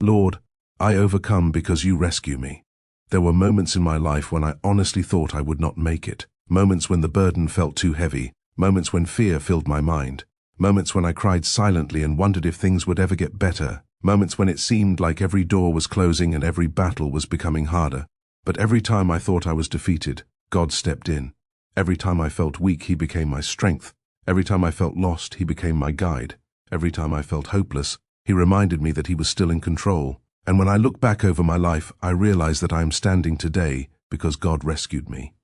Lord, I overcome because you rescue me. There were moments in my life when I honestly thought I would not make it, moments when the burden felt too heavy, moments when fear filled my mind, moments when I cried silently and wondered if things would ever get better, moments when it seemed like every door was closing and every battle was becoming harder. But every time I thought I was defeated, God stepped in. Every time I felt weak, He became my strength. Every time I felt lost, He became my guide. Every time I felt hopeless, He reminded me that He was still in control. And when I look back over my life, I realize that I am standing today because God rescued me.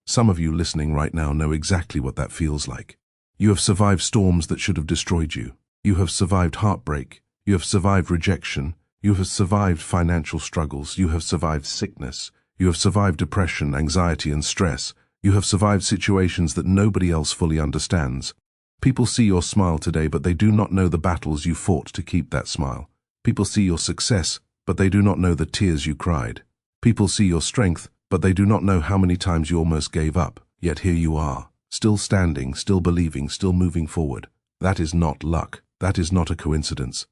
Some of you listening right now know exactly what that feels like. You have survived storms that should have destroyed you. You have survived heartbreak. You have survived rejection. You have survived financial struggles. You have survived sickness. You have survived depression, anxiety, and stress. You have survived situations that nobody else fully understands. People see your smile today, but they do not know the battles you fought to keep that smile. People see your success, but they do not know the tears you cried. People see your strength, but they do not know how many times you almost gave up. Yet here you are, still standing, still believing, still moving forward. That is not luck. That is not a coincidence.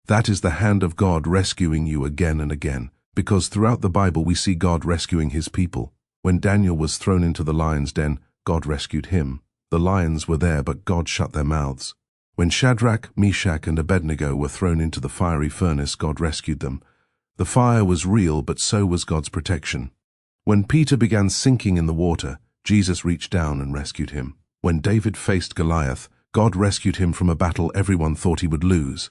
That is the hand of God rescuing you again and again. Because throughout the Bible we see God rescuing His people. When Daniel was thrown into the lion's den, God rescued him. The lions were there, but God shut their mouths. When Shadrach, Meshach, and Abednego were thrown into the fiery furnace, God rescued them. The fire was real, but so was God's protection. When Peter began sinking in the water, Jesus reached down and rescued him. When David faced Goliath, God rescued him from a battle everyone thought he would lose.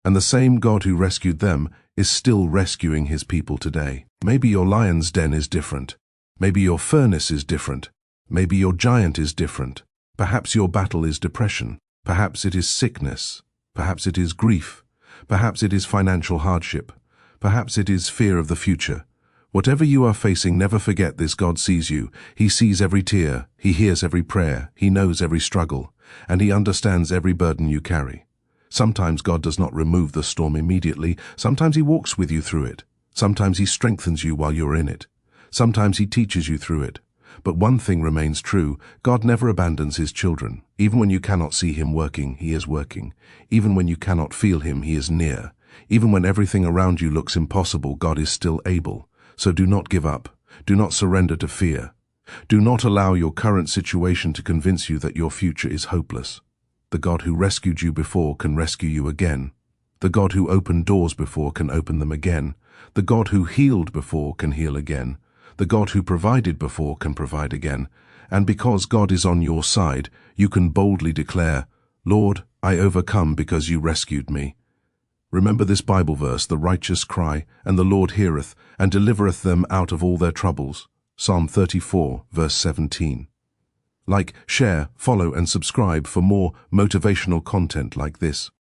And the same God who rescued them is still rescuing His people today. Maybe your lion's den is different. Maybe your furnace is different. Maybe your giant is different. Perhaps your battle is depression. Perhaps it is sickness. Perhaps it is grief. Perhaps it is financial hardship. Perhaps it is fear of the future. Whatever you are facing, never forget this: God sees you. He sees every tear. He hears every prayer. He knows every struggle. And He understands every burden you carry. Sometimes God does not remove the storm immediately. Sometimes He walks with you through it. Sometimes He strengthens you while you're in it. Sometimes He teaches you through it. But one thing remains true: God never abandons His children. Even when you cannot see Him working, He is working. Even when you cannot feel Him, He is near. Even when everything around you looks impossible, God is still able. So do not give up. Do not surrender to fear. Do not allow your current situation to convince you that your future is hopeless. The God who rescued you before can rescue you again. The God who opened doors before can open them again. The God who healed before can heal again. The God who provided before can provide again. And because God is on your side, you can boldly declare, "Lord, I overcome because you rescued me." Remember this Bible verse: "The righteous cry, and the Lord heareth, and delivereth them out of all their troubles." Psalm 34, verse 17. Like, share, follow, and subscribe for more motivational content like this.